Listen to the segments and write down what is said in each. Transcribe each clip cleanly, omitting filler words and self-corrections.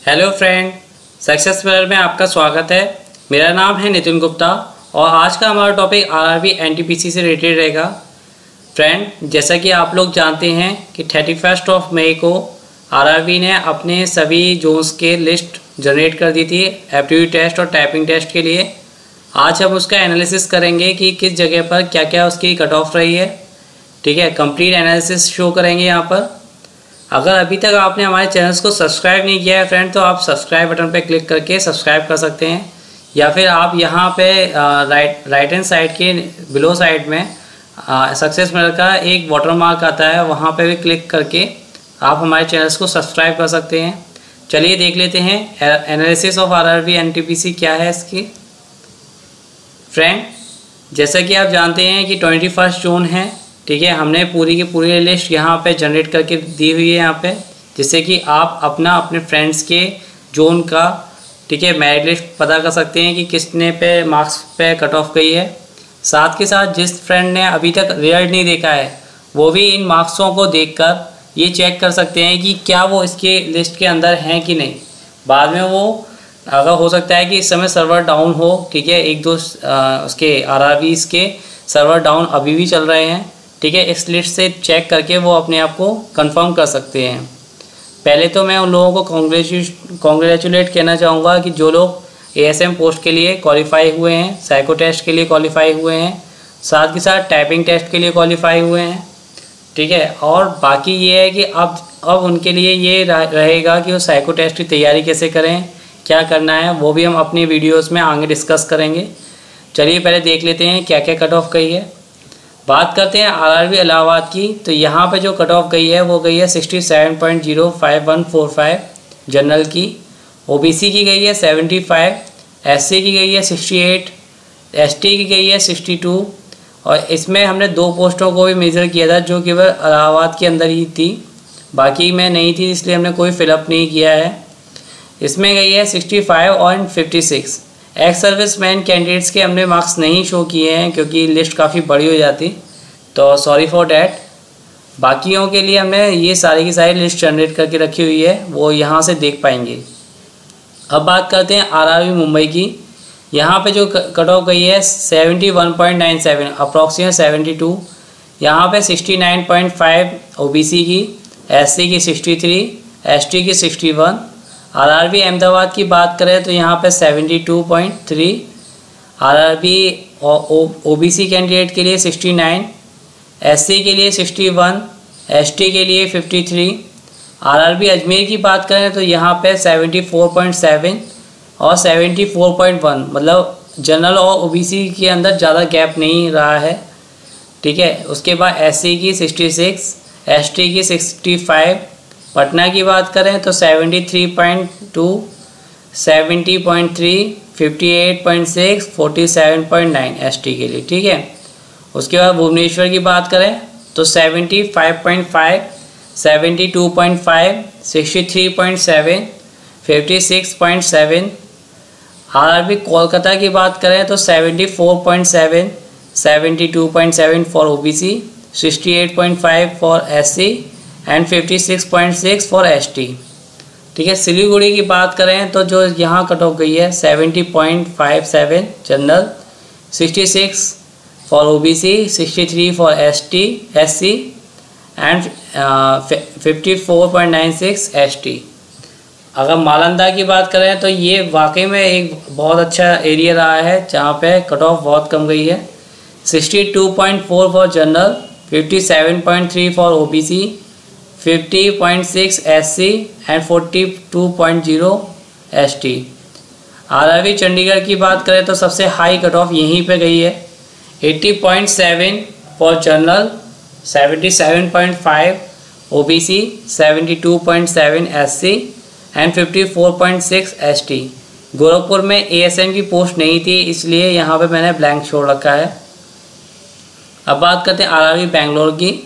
Hello friend, success mirror में आपका स्वागत है। मेरा नाम है नितिन गुप्ता और आज का हमारा टॉपिक आरआरबी एनटीपीसी से रिलेटेड रहेगा। फ्रेंड, जैसा कि आप लोग जानते हैं कि 31 मई को आरआरबी ने अपने सभी जोन्स के लिस्ट जनरेट कर दी थी एप्टीट्यूड टेस्ट और टाइपिंग टेस्ट के लिए। आज हम उसका एनालिसिस करेंगे कि किस जगह पर क्या क्या उसकी कट ऑफ रही है। ठीक है, कंप्लीट एनालिसिस शो करेंगे यहाँ पर। अगर अभी तक आपने हमारे चैनल्स को सब्सक्राइब नहीं किया है फ्रेंड, तो आप सब्सक्राइब बटन पर क्लिक करके सब्सक्राइब कर सकते हैं, या फिर आप यहाँ पे राइट हैंड साइड के बिलो साइड में सक्सेस मिरर का एक वाटर मार्क आता है, वहाँ पे भी क्लिक करके आप हमारे चैनल्स को सब्सक्राइब कर सकते हैं। चलिए देख लेते हैं एनालिसिस ऑफ आरआरबी एनटीपीसी क्या है इसकी। फ्रेंड, जैसा कि आप जानते हैं कि 21 जून है, ठीक है। हमने पूरी की पूरी लिस्ट यहाँ पे जनरेट करके दी हुई है यहाँ पे, जिससे कि आप अपने फ्रेंड्स के जोन का, ठीक है, मेरिट लिस्ट पता कर सकते हैं कि किसने पे मार्क्स पे कट ऑफ गई है। साथ के साथ जिस फ्रेंड ने अभी तक रिजल्ट नहीं देखा है, वो भी इन मार्क्सों को देखकर ये चेक कर सकते हैं कि क्या वो इसके लिस्ट के अंदर हैं कि नहीं। बाद में वो अगर हो सकता है कि इस समय सर्वर डाउन हो, ठीक है, एक दो उसके आरआरबीज के सर्वर डाउन अभी भी चल रहे हैं, ठीक है। इस लिस्ट से चेक करके वो अपने आप को कंफर्म कर सकते हैं। पहले तो मैं उन लोगों को कॉन्ग्रेचुलेट कहना चाहूँगा कि जो लोग एएसएम पोस्ट के लिए क्वालिफाई हुए हैं, साइको टेस्ट के लिए क्वालिफाई हुए हैं, साथ के साथ टाइपिंग टेस्ट के लिए क्वालिफाई हुए हैं, ठीक है। और बाकी ये है कि अब उनके लिए ये रहेगा कि वो साइको टेस्ट की तैयारी कैसे करें, क्या करना है, वो भी हम अपनी वीडियोज़ में आगे डिस्कस करेंगे। चलिए पहले देख लेते हैं क्या क्या कट ऑफ गई है। बात करते हैं आरआरबी इलाहाबाद की, तो यहाँ पे जो कट ऑफ गई है वो गई है 67.05145 जनरल की, ओबीसी की गई है 75, एससी की गई है 68, एसटी की गई है 62। और इसमें हमने दो पोस्टों को भी मेजर किया था जो केवल इलाहाबाद के अंदर ही थी, बाकी में नहीं थी, इसलिए हमने कोई फिलअप नहीं किया है। इसमें गई है 65 और 56। एक्स सर्विसमैन कैंडिडेट्स के हमने मार्क्स नहीं शो किए हैं क्योंकि लिस्ट काफ़ी बड़ी हो जाती, तो सॉरी फॉर डैट। बाकियों के लिए हमने ये सारी की सारी लिस्ट जनरेट करके रखी हुई है, वो यहाँ से देख पाएंगे। अब बात करते हैं आरआरबी मुंबई की। यहाँ पे जो कट ऑफ गई है 71.97, अप्रॉक्सीमेट 72। यहाँ पे 69.5 ओबीसी की, एससी की 63, एसटी की 61। आरआरबी अहमदाबाद की बात करें तो यहाँ पे 72.3, आरआरबी ओबीसी कैंडिडेट के लिए 69, एससी के लिए 61, एसटी के लिए 53। आरआरबी अजमेर की बात करें तो यहाँ पे 74.7 और 74.1, मतलब जनरल और ओबीसी के अंदर ज़्यादा गैप नहीं रहा है, ठीक है। उसके बाद एससी की 66, एसटी की 65। पटना की बात करें तो 73.2, 70.3, 58.6, 47.9 एसटी के लिए, ठीक है। उसके बाद भुवनेश्वर की बात करें तो 75.5, 72.5, 63.7, 56.7। आरआरबी कोलकाता की बात करें तो 74.7, 72.7 for OBC, 68.5 for SC and 56.6 for ST, ठीक है। सिलीगुड़ी की बात करें तो जो यहाँ कट ऑफ गई है 70.57 general, 66 for OBC, 63 for SC and 54.96 ST. अगर नालंदा की बात करें तो ये वाकई में एक बहुत अच्छा एरिया रहा है जहाँ पे कट ऑफ बहुत कम गई है। 62.4 for general, 57.3 for OBC, 50.6 SC and 42.0 ST. RRB Chandigarh की बात करें तो सबसे हाई कट ऑफ यहीं पे गई है, 80.7 for general, 77.5 OBC, 72.7 SC and 54.6 ST. Gorakhpur में एएसएम की पोस्ट नहीं थी, इसलिए यहाँ पे मैंने ब्लैंक छोड़ रखा है। अब बात करते हैं आरआरबी बेंगलोर की।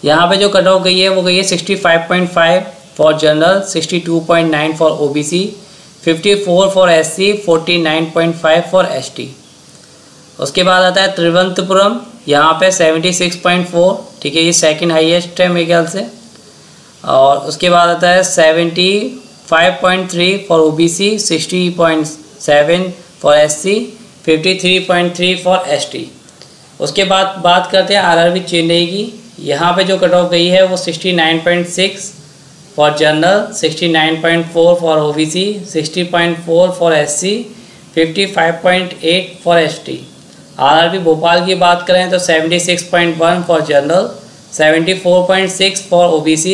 यहाँ पे जो कट ऑफ गई है वो गई है 65.5 for general, 62.9 for OBC, 54 for SC, 49.5 for ST. उसके बाद आता है त्रिवंतपुरम, यहाँ पे 76.4, ठीक है, ये सेकंड हाईएस्ट है मेरे ख्याल से। और उसके बाद आता है 70 55.3 for OBC, 60.7 for SC, 53.3 for ST। उसके बाद बात करते हैं RRB चेन्नई की। यहाँ पे जो कट ऑफ गई है वो 69.6 for general, 69.4 for OBC, 60.4 for SC, 55.8 for ST। RRB Bhopal की बात करें तो 76.1 for general, 74.6 for OBC,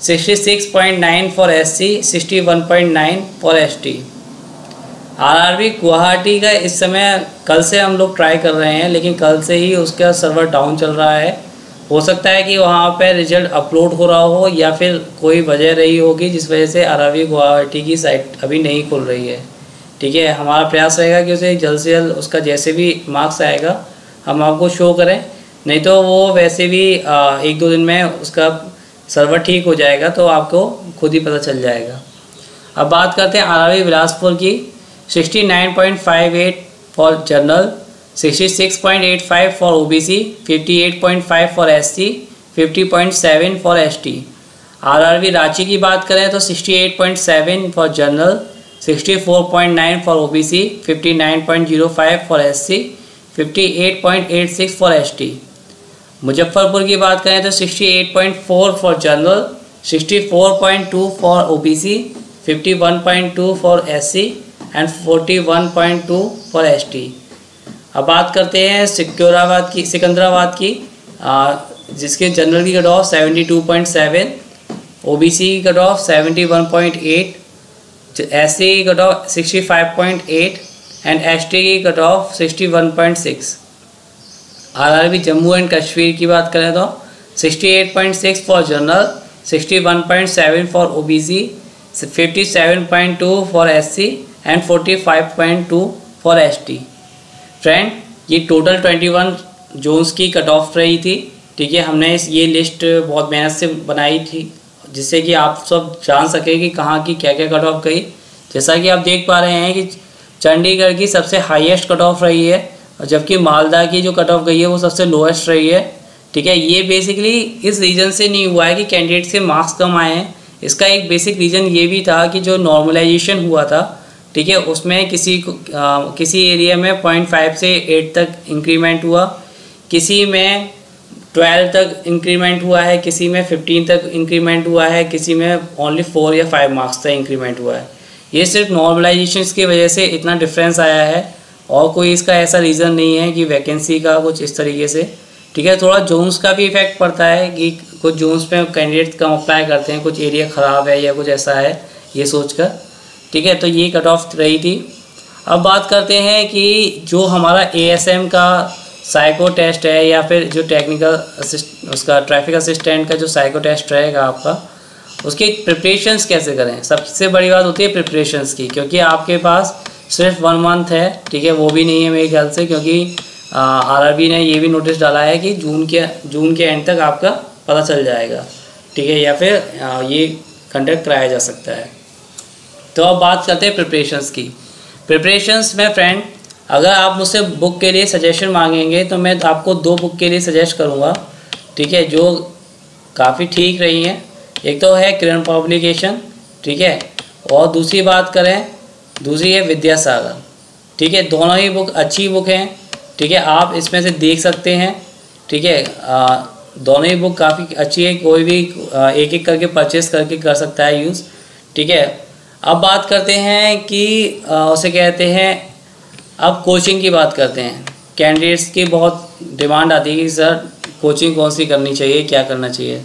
66.9 for SC, 61.9 for ST। RRB Guwahati का इस समय कल से हम लोग ट्राई कर रहे हैं, लेकिन कल से ही उसका सर्वर डाउन चल रहा है। हो सकता है कि वहाँ पे रिजल्ट अपलोड हो रहा हो या फिर कोई वजह रही होगी जिस वजह से RRB गुवाहाटी की साइट अभी नहीं खुल रही है। ठीक है, हमारा प्रयास रहेगा कि उसे जल्द से जल्द उसका जैसे भी मार्क्स आएगा हम आपको शो करें, नहीं तो वो वैसे भी 1-2 दिन में उसका सर्वर ठीक हो जाएगा तो आपको खुद ही पता चल जाएगा। अब बात करते हैं RRB बिलासपुर की। 69.58 for general, 66.85 for OBC, 58.5 for SC, 50.7 for ST। RRB Ranchi की बात करें तो 68.7 for general, 64.9 for OBC, 59.05 for SC, 58.86 for ST। Muzaffarpur की बात करें तो 68.4 for general, 64.2 for OBC, 51.2 for SC and 41.2 for ST। अब बात करते हैं सिकंदराबाद की, जिसके जनरल की कट ऑफ 72.7, OBC की कट ऑफ 71.8, SC की कट ऑफ 65.8 एंड ST की cut off 61.6। RRB Jammu and Kashmir की बात करें तो 68.6 for general, 61.7 for OBC, 57.2 for SC and 45.2 for ST। Friend, ये टोटल 21 जोन्स की कट ऑफ रही थी। ठीक है, हमने ये लिस्ट बहुत मेहनत से बनाई थी जिससे कि आप सब जान सकें कि कहाँ की क्या क्या कट ऑफ गई। जैसा कि आप देख पा रहे हैं कि चंडीगढ़ की सबसे हाईएस्ट कट ऑफ रही है, और जबकि मालदा की जो कट ऑफ गई है वो सबसे लोएस्ट रही है। ठीक है, ये बेसिकली इस रीज़न से नहीं हुआ है कि कैंडिडेट के मार्क्स कम आए हैं। इसका एक बेसिक रीज़न ये भी था कि जो नॉर्मलाइजेशन हुआ था, ठीक है, उसमें किसी एरिया में 0.5 से 8 तक इंक्रीमेंट हुआ, किसी में 12 तक इंक्रीमेंट हुआ है, किसी में 15 तक इंक्रीमेंट हुआ है, किसी में ओनली 4 या 5 मार्क्स तक इंक्रीमेंट हुआ है। ये सिर्फ नॉर्मलाइजेशन की वजह से इतना डिफरेंस आया है और कोई इसका ऐसा रीज़न नहीं है कि वैकेंसी का कुछ इस तरीके से। ठीक है, थोड़ा जोन्स का भी इफेक्ट पड़ता है कि कुछ जोन्स पे कैंडिडेट कम अप्लाई करते हैं, कुछ एरिया ख़राब है या कुछ ऐसा है ये सोचकर। ठीक है, तो ये कट ऑफ रही थी। अब बात करते हैं कि जो हमारा ASM का साइको टेस्ट है या फिर जो उसका ट्रैफिक असिस्टेंट का जो साइको टेस्ट रहेगा आपका, उसकी प्रिपरेशंस कैसे करें। सबसे बड़ी बात होती है प्रिपरेशंस की, क्योंकि आपके पास सिर्फ 1 मंथ है। ठीक है, वो भी नहीं है मेरे ख्याल से, क्योंकि RRB ने ये भी नोटिस डाला है कि जून के एंड तक आपका पता चल जाएगा। ठीक है, या फिर ये कंडक्ट कराया जा सकता है। तो अब बात करते हैं प्रिपरेशंस की। प्रिपरेशंस में फ्रेंड, अगर आप मुझसे बुक के लिए सजेशन मांगेंगे तो मैं आपको 2 बुक के लिए सजेस्ट करूँगा। ठीक है, जो काफ़ी ठीक रही हैं। एक तो है किरण पब्लिकेशन, ठीक है, और दूसरी है विद्यासागर। ठीक है, दोनों ही बुक अच्छी बुक हैं। ठीक है, आप इसमें से देख सकते हैं। ठीक है, दोनों ही बुक काफ़ी अच्छी है, कोई भी एक एक करके परचेस करके कर सकता है यूज़। ठीक है, अब बात करते हैं कि उसे कहते हैं, अब कोचिंग की बात करते हैं। कैंडिडेट्स की बहुत डिमांड आती है कि सर कोचिंग कौन सी करनी चाहिए, क्या करना चाहिए।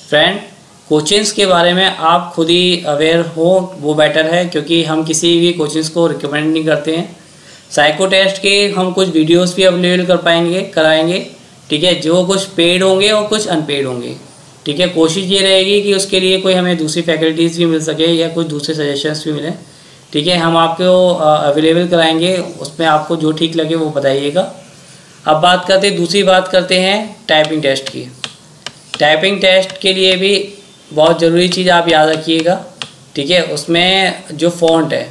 फ्रेंड, कोचिंग्स के बारे में आप खुद ही अवेयर हो वो बेटर है, क्योंकि हम किसी भी कोचिंग्स को रिकमेंड नहीं करते हैं। साइको टेस्ट के हम कुछ वीडियोस भी अवेलेबल कराएंगे। ठीक है, जो कुछ पेड होंगे और कुछ अनपेड होंगे। ठीक है, कोशिश ये रहेगी कि उसके लिए कोई हमें दूसरी फैकल्टीज़ भी मिल सके या कुछ दूसरे सजेशंस भी मिलें। ठीक है, हम आपको अवेलेबल कराएंगे, उसमें आपको जो ठीक लगे वो बताइएगा। अब दूसरी बात करते हैं टाइपिंग टेस्ट की। टाइपिंग टेस्ट के लिए भी बहुत ज़रूरी चीज़ आप याद रखिएगा। ठीक है, उसमें जो फ़ॉन्ट है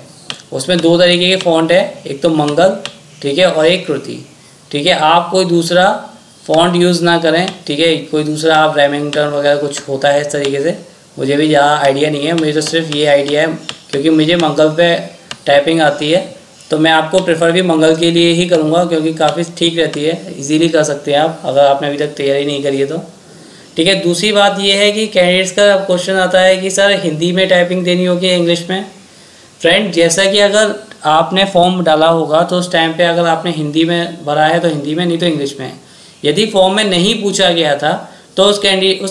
उसमें 2 तरीके के फ़ॉन्ट है, एक तो मंगल, ठीक है, और एक कृति। ठीक है, आप कोई दूसरा फ़ॉन्ट यूज़ ना करें। ठीक है, कोई दूसरा आप रेमिंगटन वगैरह कुछ होता है इस तरीके से, मुझे भी ज़्यादा आइडिया नहीं है, मुझे तो सिर्फ ये आइडिया है क्योंकि मुझे मंगल पे टाइपिंग आती है, तो मैं आपको प्रेफर भी मंगल के लिए ही करूँगा क्योंकि काफ़ी ठीक रहती है, इजीली कर सकते हैं आप अगर आपने अभी तक तैयारी नहीं करी है तो। ठीक है, दूसरी बात ये है कि कैंडिडेट्स का क्वेश्चन आता है कि सर हिंदी में टाइपिंग देनी होगी इंग्लिश में। फ्रेंड, जैसा कि अगर आपने फॉर्म डाला होगा तो उस टाइम पे अगर आपने हिंदी में भरा है तो हिंदी में, नहीं तो इंग्लिश में। यदि फॉर्म में नहीं पूछा गया था तो उस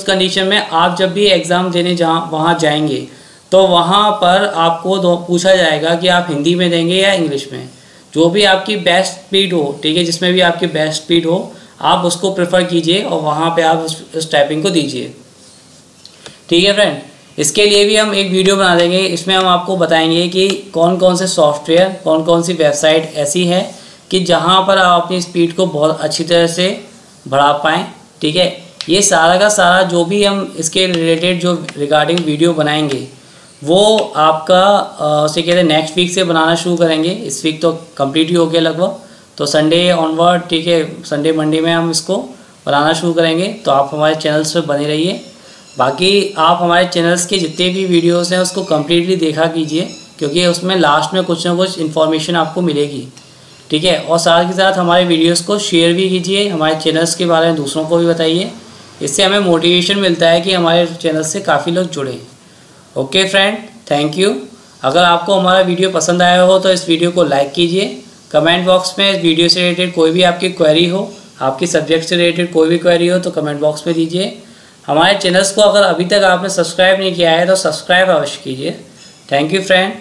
कंडीशन में आप जब भी एग्ज़ाम देने वहाँ जाएंगे तो वहाँ पर आपको पूछा जाएगा कि आप हिंदी में देंगे या इंग्लिश में। जो भी आपकी बेस्ट स्पीड हो, ठीक है, जिसमें भी आपकी बेस्ट स्पीड हो आप उसको प्रेफर कीजिए और वहाँ पे आप उस टाइपिंग को दीजिए। ठीक है फ्रेंड, इसके लिए भी हम एक वीडियो बना देंगे, इसमें हम आपको बताएंगे कि कौन कौन से सॉफ्टवेयर, कौन कौन सी वेबसाइट ऐसी है कि जहाँ पर आप अपनी स्पीड को बहुत अच्छी तरह से बढ़ा पाएँ। ठीक है, ये सारा का सारा जो भी हम इसके रिलेटेड जो रिगार्डिंग वीडियो बनाएंगे वो आपका उसे कहते हैं नेक्स्ट वीक से बनाना शुरू करेंगे। इस वीक तो कंप्लीट ही हो गया लगभग, तो संडे ऑनवर्ड, ठीक है, संडे मंडे में हम इसको बनाना शुरू करेंगे। तो आप हमारे चैनल्स पे बने रहिए। बाकी आप हमारे चैनल्स के जितने भी वीडियोस हैं उसको कम्प्लीटली देखा कीजिए क्योंकि उसमें लास्ट में कुछ ना कुछ इन्फॉर्मेशन आपको मिलेगी। ठीक है, और साथ के साथ हमारे वीडियोस को शेयर भी कीजिए, हमारे चैनल्स के बारे में दूसरों को भी बताइए। इससे हमें मोटिवेशन मिलता है कि हमारे चैनल से काफ़ी लोग जुड़े। Okay friend, thank you. अगर आपको हमारा वीडियो पसंद आया हो तो इस वीडियो को लाइक कीजिए। कमेंट बॉक्स में इस वीडियो से रिलेटेड कोई भी आपकी क्वेरी हो, आपकी सब्जेक्ट से रिलेटेड कोई भी क्वेरी हो तो कमेंट बॉक्स में दीजिए। हमारे चैनल्स को अगर अभी तक आपने सब्सक्राइब नहीं किया है तो सब्सक्राइब अवश्य कीजिए। Thank you friend.